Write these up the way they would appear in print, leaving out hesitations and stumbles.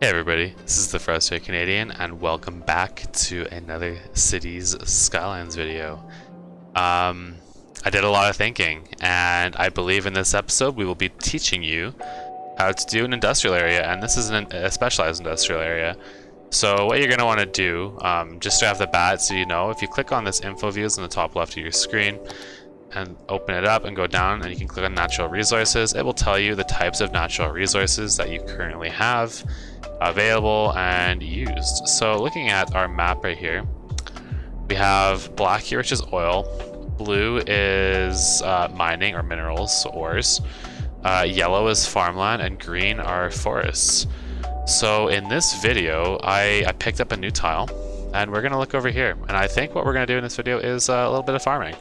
Hey everybody, this is the Frustrated Canadian, and welcome back to another Cities Skylines video. I did a lot of thinking, and I believe in this episode we will be teaching you how to do an industrial area, and this is a specialized industrial area. So what you're going to want to do, just right off the bat, so you know, if you click on this info views in the top left of your screen, and open it up and go down, and you can click on natural resources, it will tell you the types of natural resources that you currently have available and used. So looking at our map right here, we have black here, which is oil, blue is mining or minerals, so ores, yellow is farmland, and green are forests. So in this video, I picked up a new tile, and we're gonna look over here, and I think what we're gonna do in this video is a little bit of farming.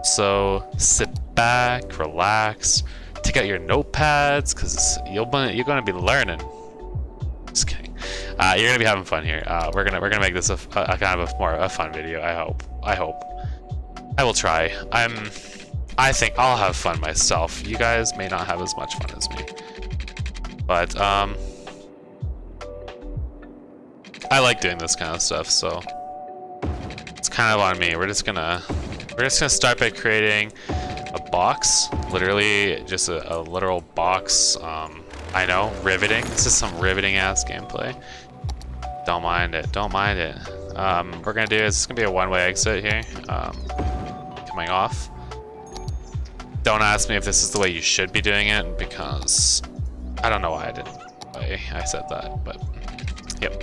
So sit back, relax, take out your notepads, because you're gonna be learning. Just kidding. You're gonna be having fun here. We're gonna make this a kind of a fun video. I hope. I will try. I think I'll have fun myself. You guys may not have as much fun as me, but I like doing this kind of stuff. So it's kind of on me. We're just gonna start by creating a box. Literally, just a literal box. I know, riveting. This is some riveting ass gameplay. Don't mind it. Don't mind it. We're gonna do is it's gonna be a one-way exit here. Coming off. Don't ask me if this is the way you should be doing it, because I don't know why I said that, but yep.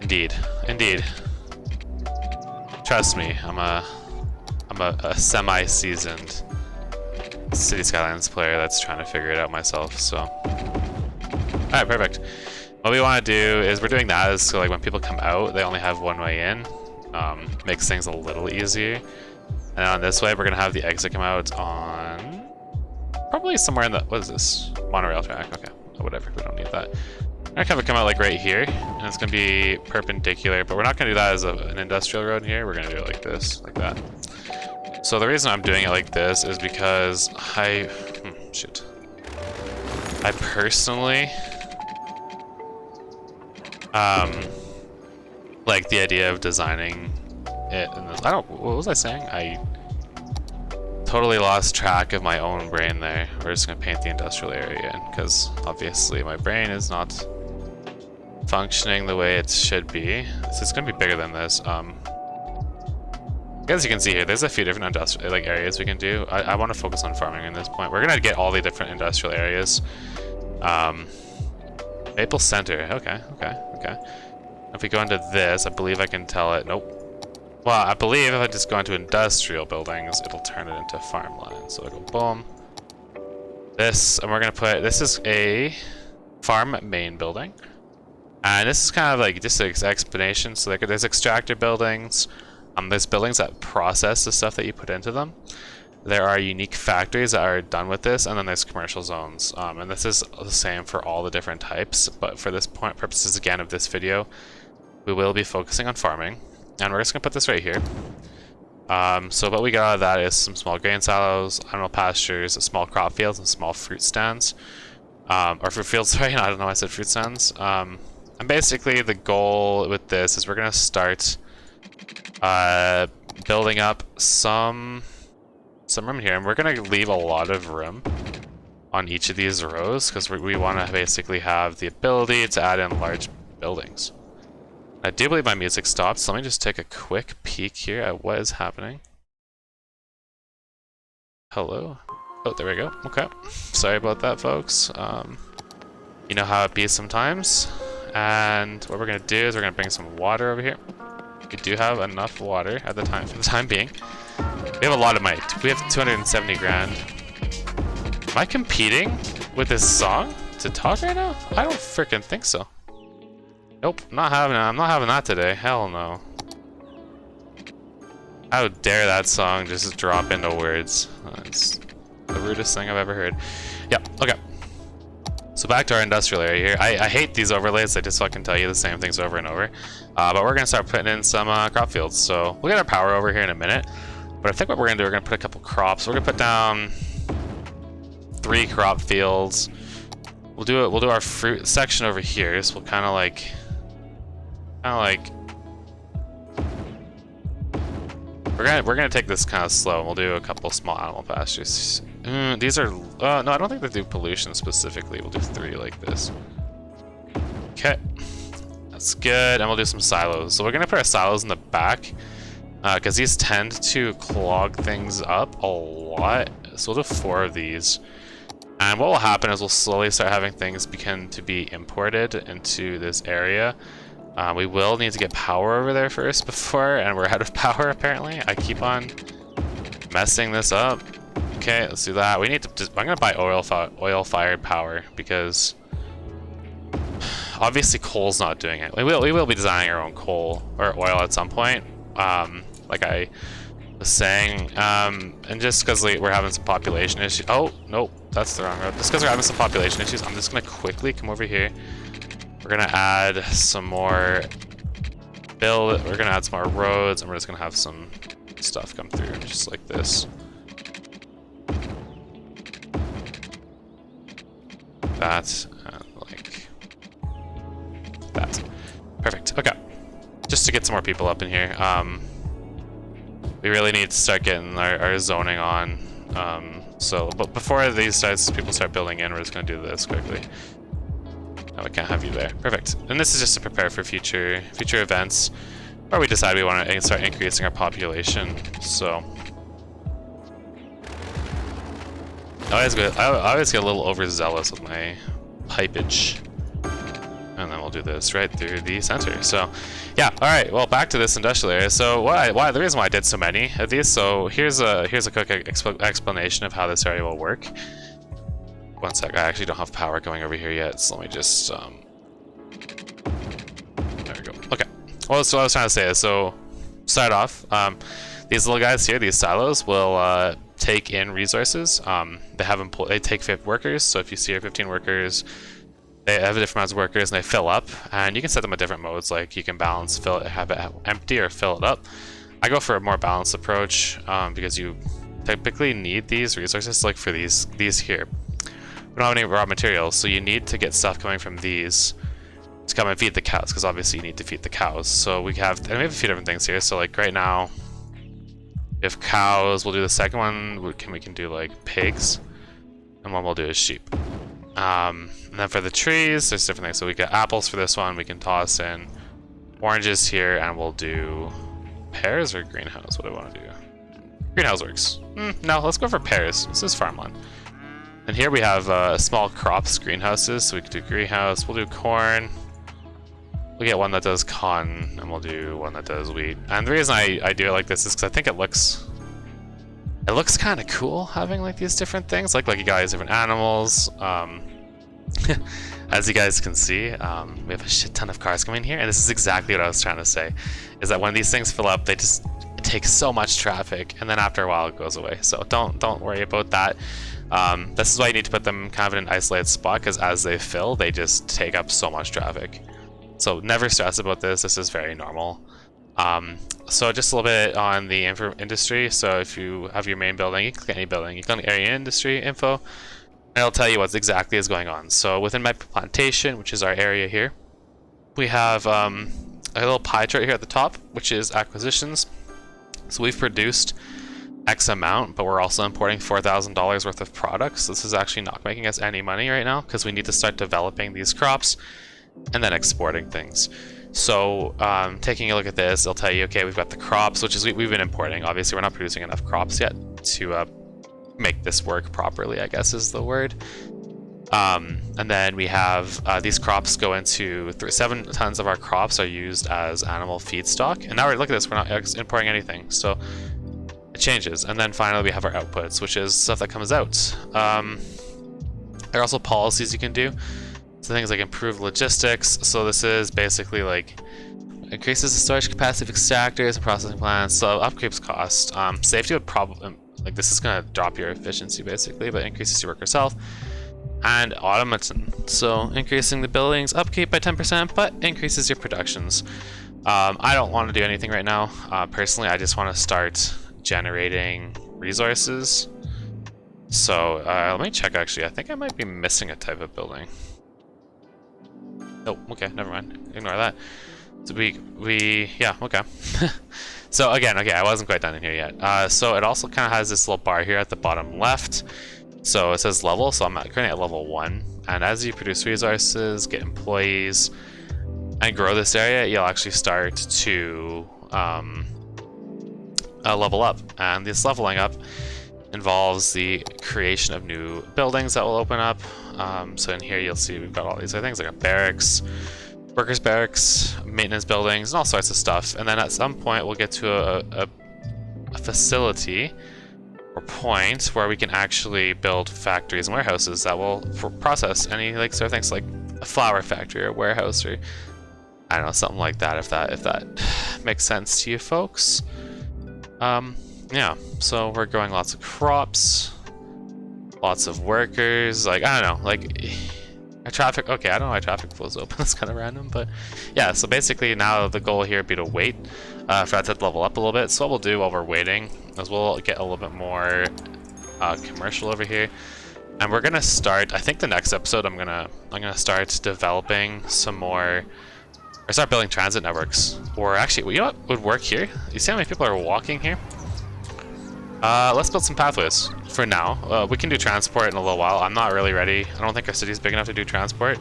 Indeed. Trust me, I'm a semi-seasoned City Skylines player that's trying to figure it out myself, so. Alright, perfect. What we want to do is we're doing that is so like when people come out, they only have one way in. Makes things a little easier. And on this way, we're going to have the exit come out on probably somewhere in the, what is this? Monorail track, okay. Whatever, we don't need that. We're going to have it come out like right here, and it's going to be perpendicular, but we're not going to do that as an industrial road here. We're going to do it like this, like that. So the reason I'm doing it like this is because I personally like the idea of designing it in this. What was I saying? I totally lost track of my own brain there. We're just gonna paint the industrial area in, because obviously my brain is not functioning the way it should be. So it's gonna be bigger than this. As you can see here, there's a few different industrial areas we can do. I want to focus on farming at this point. We're gonna get all the different industrial areas. Maple Center. Okay. If we go into this, I believe I can tell it. Nope. Well, I believe if I just go into industrial buildings, it'll turn it into farmland. So it'll go boom. This, and we're gonna put. This is a farm main building, and this is kind of like just an explanation. So there's extractor buildings. There's buildings that process the stuff that you put into them. There are unique factories that are done with this, and then there's commercial zones. And this is the same for all the different types, but for this point purposes again of this video, we will be focusing on farming, and we're just gonna put this right here. So what we got out of that is some small grain silos, animal pastures, small crop fields, and small fruit stands. Or fruit fields, sorry, I don't know why I said fruit stands. And basically the goal with this is we're gonna start building up some room here, and we're gonna leave a lot of room on each of these rows because we want to basically have the ability to add in large buildings. I do believe my music stopped, so let me just take a quick peek here at what is happening. Hello? Oh, there we go. Okay. Sorry about that, folks. You know how it be sometimes. And what we're gonna do is we're gonna bring some water over here. We do have enough water at the time for the time being. We have a lot of might. We have 270 grand. Am I competing with this song to talk right now? I don't freaking think so. Nope, I'm not having that today. Hell no. How dare that song just drop into words? It's the rudest thing I've ever heard. Yep, okay. So back to our industrial area here. I hate these overlays. I just fucking tell you the same things over and over. But we're gonna start putting in some crop fields. So we'll get our power over here in a minute. But I think what we're gonna do, we're gonna put a couple crops. We're gonna put down 3 crop fields. We'll do our fruit section over here. So we'll kind of like we're gonna take this kind of slow. We'll do a couple small animal pastures. These are no, I don't think they do pollution specifically. We'll do 3 like this. Okay, that's good. And we'll do some silos. So we're gonna put our silos in the back because these tend to clog things up a lot. So we'll do 4 of these. And what will happen is we'll slowly start having things begin to be imported into this area. We will need to get power over there first before, and we're out of power apparently. I keep on messing this up. Okay, let's do that. We need to I'm gonna buy oil-fired power because obviously coal's not doing it. We will be designing our own coal or oil at some point, like I was saying, and just because we're having some population issues. Oh nope, that's the wrong road. Just because we're having some population issues, I'm just gonna quickly come over here. We're gonna add some more we're gonna add some more roads, and we're just gonna have some stuff come through just like this. That and like that. Perfect. Okay. Just to get some more people up in here. We really need to start getting our zoning on. But before these people start building in, we're just gonna do this quickly. No, we can't have you there. Perfect. And this is just to prepare for future events, where we decide we want to start increasing our population. So I always get a little overzealous with my pipage. And then we'll do this right through the center. So yeah, all right, well, back to this industrial area. So the reason why I did so many of these, so here's a quick explanation of how this area will work. One sec, I actually don't have power going over here yet, so let me just, there we go. Okay, well, so what I was trying to say is, so, start off, these little guys here, these silos, will take in resources. They take 5 workers, so if you see your 15 workers, they have different amounts of workers, and they fill up, and you can set them at different modes, like you can balance, have it empty, or fill it up. I go for a more balanced approach, because you typically need these resources, like for these here. We don't have any raw materials, so you need to get stuff coming from these to come and feed the cows, because obviously you need to feed the cows. So we have a few different things here. So like right now, if cows, we'll do the second one. We can do like pigs, and one we'll do is sheep. And then for the trees, there's different things. So we got apples for this one. We can toss in oranges here, and we'll do pears or greenhouse. What do I want to do? Greenhouse works. No, let's go for pears. This is farmland. And here we have small crops, greenhouses, so we can do greenhouse, we'll do corn, we'll get one that does cotton, and we'll do one that does wheat. And the reason I do it like this is because I think it looks kind of cool having like these different things, like you guys, different animals. As you guys can see, we have a shit ton of cars coming here, and this is exactly what I was trying to say, is that when these things fill up, it takes so much traffic, and then after a while it goes away. So don't worry about that. This is why you need to put them kind of in an isolated spot, because as they fill, they just take up so much traffic. So never stress about this. This is very normal. So just a little bit on the industry. So if you have your main building, you click any building, you click on the area industry info, and it'll tell you what exactly is going on. So within my plantation, which is our area here, we have a little pie chart here at the top, which is acquisitions. So we've produced X amount, but we're also importing $4,000 worth of products. This is actually not making us any money right now, because we need to start developing these crops and then exporting things. So taking a look at this, it'll tell you, okay, we've got the crops, which is we've been importing. Obviously, we're not producing enough crops yet to make this work properly, I guess is the word. And then we have these crops go into 7 tons of our crops are used as animal feedstock. And now look at this, we're not importing anything. So it changes. And then finally we have our outputs, which is stuff that comes out. There are also policies you can do. So things like improve logistics. So this is basically like increases the storage capacity of extractors and processing plants. So upkeeps cost. Safety would probably, like this is going to drop your efficiency basically, but increases your worker's health. And automaton, so increasing the building's upkeep by 10%, but increases your productions. I don't want to do anything right now. Personally, I just want to start generating resources. So let me check actually. I think I might be missing a type of building. Oh, okay, never mind. Ignore that. So yeah, okay. So again, okay, I wasn't quite done in here yet. So it also kind of has this little bar here at the bottom left. So it says level, so I'm currently at level 1. And as you produce resources, get employees, and grow this area, you'll actually start to level up. And this leveling up involves the creation of new buildings that will open up. So in here you'll see we've got all these other things like a barracks, workers barracks, maintenance buildings, and all sorts of stuff. And then at some point we'll get to a facility or point where we can actually build factories and warehouses that will process any like sort of things like a flour factory or warehouse or I don't know, something like that, if that makes sense to you folks. Yeah, so we're growing lots of crops, lots of workers, like, I don't know, like, our traffic, okay, I don't know why traffic flow's open, that's kind of random, but yeah, so basically now the goal here would be to wait for that to level up a little bit. So what we'll do while we're waiting is we'll get a little bit more commercial over here. And we're gonna start, I think the next episode I'm gonna start developing some more, or start building transit networks. Or actually, you know what would work here? You see how many people are walking here? Let's build some pathways for now. We can do transport in a little while. I'm not really ready. I don't think our city's big enough to do transport.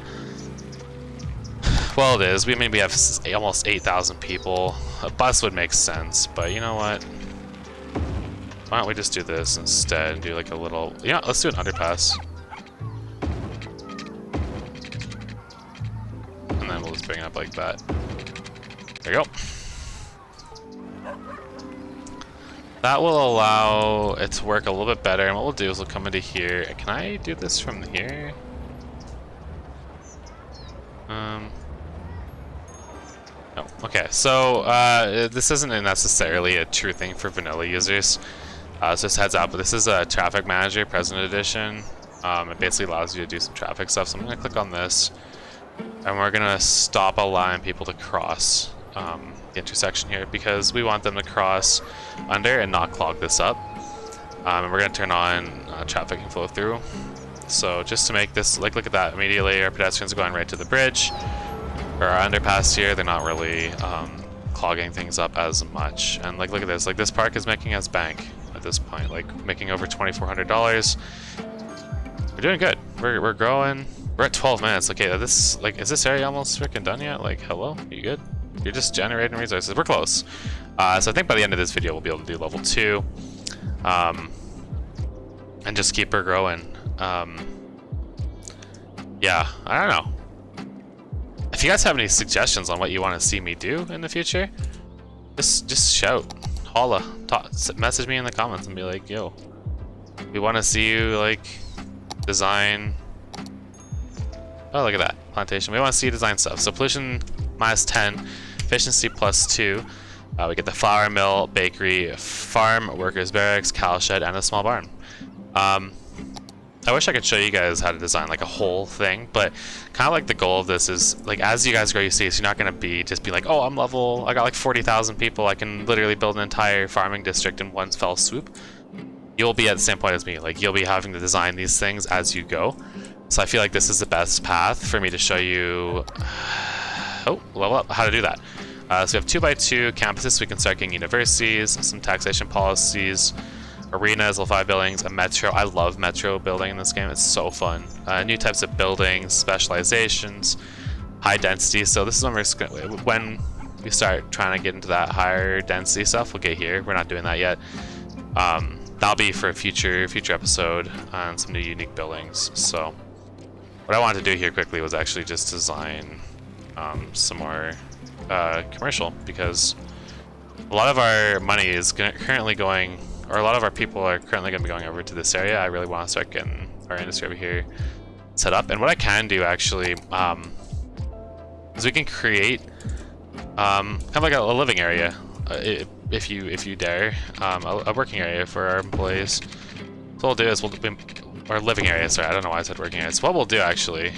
Well, it is. We have almost 8,000 people. A bus would make sense, but you know what? Why don't we just do this instead and do like a little... Yeah, let's do an underpass. And then we'll just bring it up like that. There you go. That will allow it to work a little bit better, and what we'll do is we'll come into here. Can I do this from here? No. Okay, so this isn't necessarily a true thing for vanilla users. So just heads up, but this is a Traffic Manager President Edition. It basically allows you to do some traffic stuff, so I'm going to click on this, and we're going to stop allowing people to cross the intersection here because we want them to cross under and not clog this up. And we're going to turn on traffic and flow through. So just to make this, like, look at that, immediately our pedestrians are going right to the bridge, or our underpass here, they're not really clogging things up as much. And like, look at this, like this park is making us bank at this point, like making over $2,400. We're doing good, we're growing. We're at 12 minutes. Okay, this, like, is this area almost freaking done yet? Like, hello, you good? You're just generating resources. We're close. So I think by the end of this video, we'll be able to do level 2. And just keep her growing. Yeah, I don't know. If you guys have any suggestions on what you want to see me do in the future, just shout, holla, message me in the comments and be like, yo, we want to see you, like, design... Oh, look at that. Plantation. We want to see you design stuff. So pollution -10, efficiency +2. We get the flour mill, bakery, farm, workers barracks, cow shed, and a small barn. I wish I could show you guys how to design like a whole thing, but kind of like the goal of this is, like, as you guys grow, you see, so you're not going to just be like, oh, I got like 40,000 people, I can literally build an entire farming district in one fell swoop. You'll be at the same point as me, like, you'll be having to design these things as you go. So I feel like this is the best path for me to show you, level up, how to do that. So we have 2x2 campuses, so we can start getting universities, some taxation policies, arenas, level 5 buildings, a metro. I love metro building in this game, it's so fun. New types of buildings, specializations, high density. So this is when we start trying to get into that higher density stuff, we'll get here. We're not doing that yet. That'll be for a future episode on some new unique buildings. So what I wanted to do here quickly was actually just design some more commercial, because a lot of our money is currently going, or a lot of our people are currently going to be going over to this area. I really want to start getting our industry over here set up. And what I can do actually is we can create kind of like a living area, if you dare, a working area for our employees. So what we'll do is or living area, sorry, I don't know why I said working area. So what we'll do actually,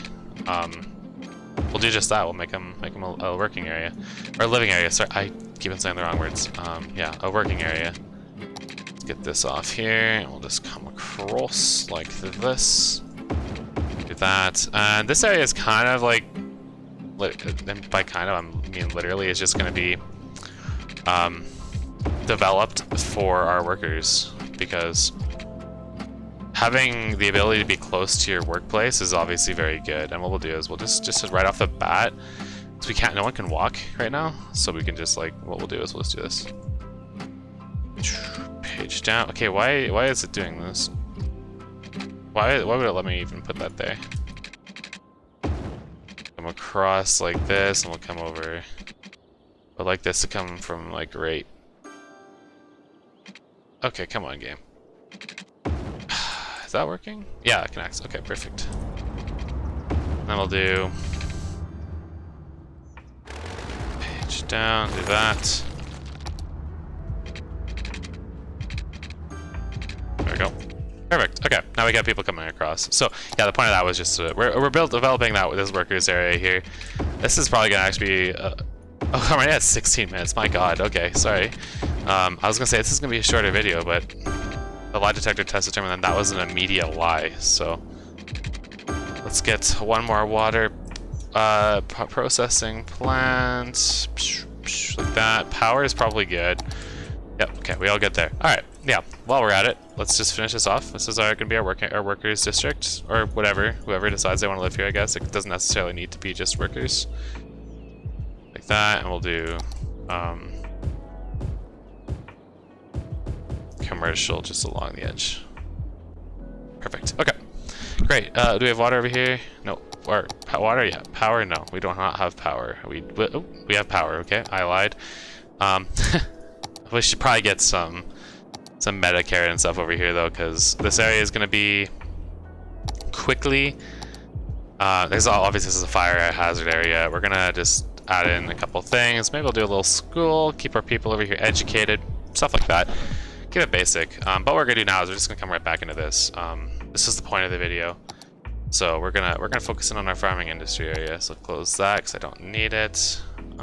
we'll do just that. We'll make them a working area, or a living area. Sorry, I keep on saying the wrong words. Yeah, a working area. get this off here, and we'll just come across like this. Do that. And this area is kind of like, and by kind of, I mean literally, it's just going to be developed for our workers, because having the ability to be close to your workplace is obviously very good. And what we'll do is we'll just right off the bat, because no one can walk right now, so we can just like, what we'll do is we'll just do this. Page down. Okay, why is it doing this? Why would it let me even put that there? Come across like this, and we'll come over. But like this to come from like right. Okay, come on, game. Is that working? Yeah, it connects. Okay, perfect. Then we'll do page down, do that. There we go. Perfect. Okay, now we got people coming across. So yeah, the point of that was just we're developing that with this workers area here. This is probably gonna actually be. Oh, I'm already at 16 minutes. My God. Okay, sorry. I was gonna say this is gonna be a shorter video, but the lie detector test determined that was an immediate lie. So let's get one more water processing plant. Like that. Power is probably good. Yep. Okay, we all get there. All right. Yeah. While we're at it, let's just finish this off. This is gonna be our workers district, or whatever. Whoever decides they want to live here, I guess. It doesn't necessarily need to be just workers. Like that, and we'll do commercial just along the edge. Perfect. Okay. Great. Do we have water over here? No. Or water? Yeah. Power? No. We do not have power. We have power. Okay. I lied. We should probably get some meta carrot and stuff over here though, because this area is going to be quickly. Obviously this is a fire hazard area. We're gonna just add in a couple things. Maybe we'll do a little school, keep our people over here educated, stuff like that. Keep it basic. But what we're gonna do now is we're just gonna come right back into this. This is the point of the video. So we're gonna focus in on our farming industry area. So close that because I don't need it.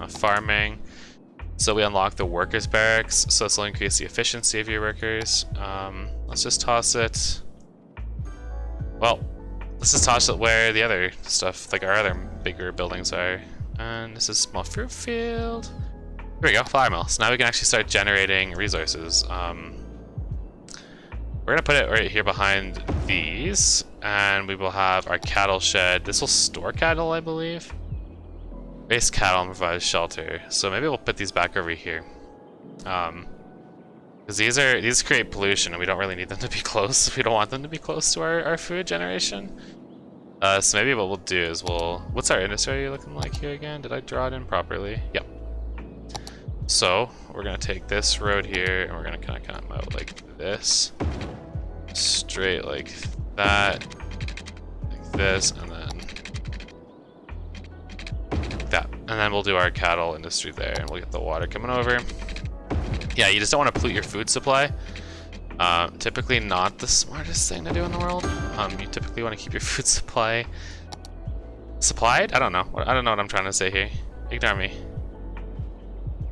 Farming. So we unlock the workers barracks. So this will increase the efficiency of your workers. Let's just toss it. Well, let's just toss it where the other stuff, like our other bigger buildings are. And this is small fruit field. Here we go, flour mill. So now we can actually start generating resources. We're gonna put it right here behind these, and we will have our cattle shed. This will store cattle, I believe. Raise cattle and provide shelter. So maybe we'll put these back over here. Because these create pollution, and we don't really need them to be close. We don't want them to be close to our food generation. So maybe what we'll do is what's our industry looking like here again? Did I draw it in properly? Yep. So we're gonna take this road here, and we're gonna kind of come out like this, straight like that, like this, and then like that. And then we'll do our cattle industry there, and we'll get the water coming over. Yeah, you just don't want to pollute your food supply. Typically not the smartest thing to do in the world. You typically want to keep your food supply supplied? I don't know what I'm trying to say here. Ignore me.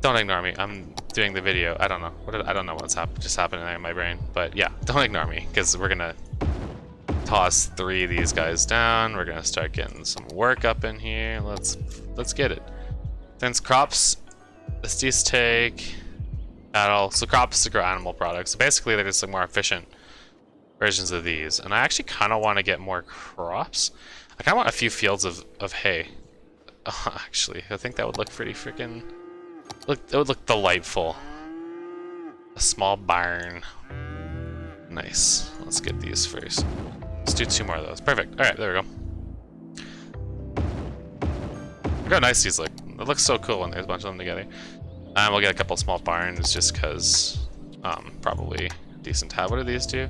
Don't ignore me. I'm doing the video. I don't know. I don't know what's just happening there in my brain. But yeah, don't ignore me, because we're gonna toss 3 of these guys down. We're gonna start getting some work up in here. Let's get it. Since crops, let's just take cattle. So crops to grow animal products. So basically they're just like more efficient versions of these. And I actually kind of want to get more crops. I kind of want a few fields of hay. Actually, I think that would look pretty freaking... It would look delightful. A small barn. Nice. Let's get these first. Let's do 2 more of those. Perfect. Alright, there we go. Look how nice these look. It looks so cool when there's a bunch of them together. And we'll get a couple small barns just because probably decent to have. What do these do?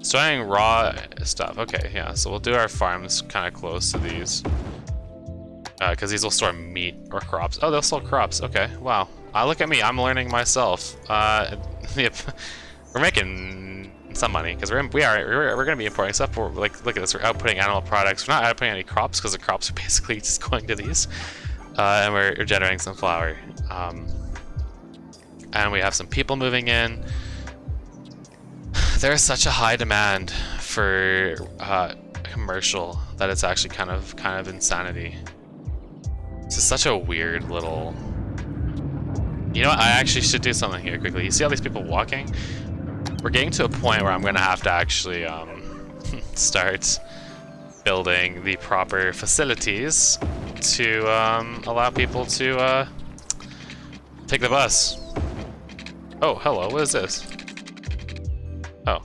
Storing raw stuff. Okay, yeah. So we'll do our farms kind of close to these. Because these will store meat or crops. Oh, they'll sell crops. Okay, wow. Look at me. I'm learning myself. Yep. We're making some money because we're going to be importing stuff. We're like, look at this. We're outputting animal products. We're not outputting any crops because the crops are basically just going to these. And we're generating some flour. And we have some people moving in. there is such a high demand for commercial that it's actually kind of insanity. This is such a weird little. You know what? I actually should do something here quickly. You see all these people walking? We're getting to a point where I'm gonna have to actually start building the proper facilities to allow people to take the bus. Oh, hello, what is this? Oh,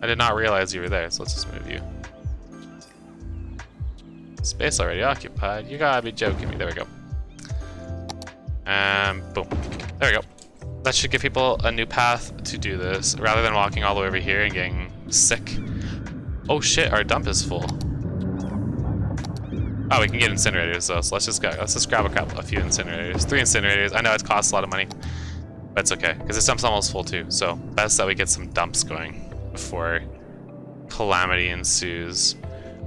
I did not realize you were there, so let's just move you. Space already occupied. You gotta be joking me. There we go. Boom. There we go. That should give people a new path to do this, rather than walking all the way over here and getting sick. Oh shit, our dump is full. Oh, we can get incinerators though, so let's just grab a few incinerators. 3 incinerators. I know it costs a lot of money, but it's okay, because this dump's almost full too, so best that we get some dumps going before calamity ensues.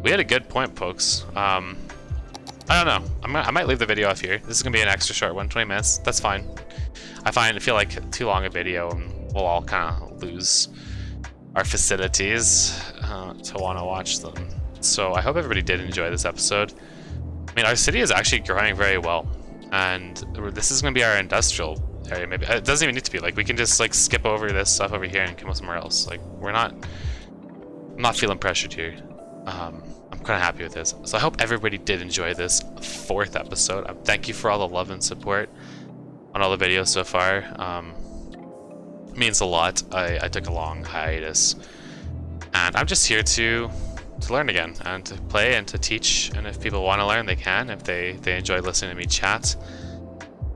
We had a good point, folks. I don't know. I might leave the video off here. This is gonna be an extra short one, 20 minutes. That's fine. I feel like too long a video and we'll all kind of lose our facilities to want to watch them. So I hope everybody did enjoy this episode. I mean, our city is actually growing very well, and this is going to be our industrial area. Maybe it doesn't even need to be. Like, we can just like skip over this stuff over here and come somewhere else. Like, I'm not feeling pressured here. I'm kind of happy with this. So I hope everybody did enjoy this 4th episode. Thank you for all the love and support on all the videos so far. It means a lot. I took a long hiatus, and I'm just here to learn again and to play and to teach. And if people want to learn, they can. If they enjoy listening to me chat,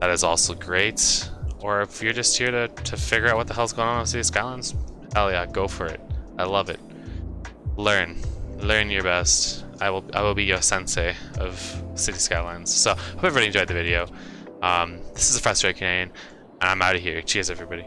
that is also great. Or if you're just here to figure out what the hell's going on with City Skylines, hell yeah, go for it. I love it. Learn your best. I will be your sensei of City Skylines. So hope everybody enjoyed the video. This is the Pedestrian, and I'm out of here. Cheers, everybody.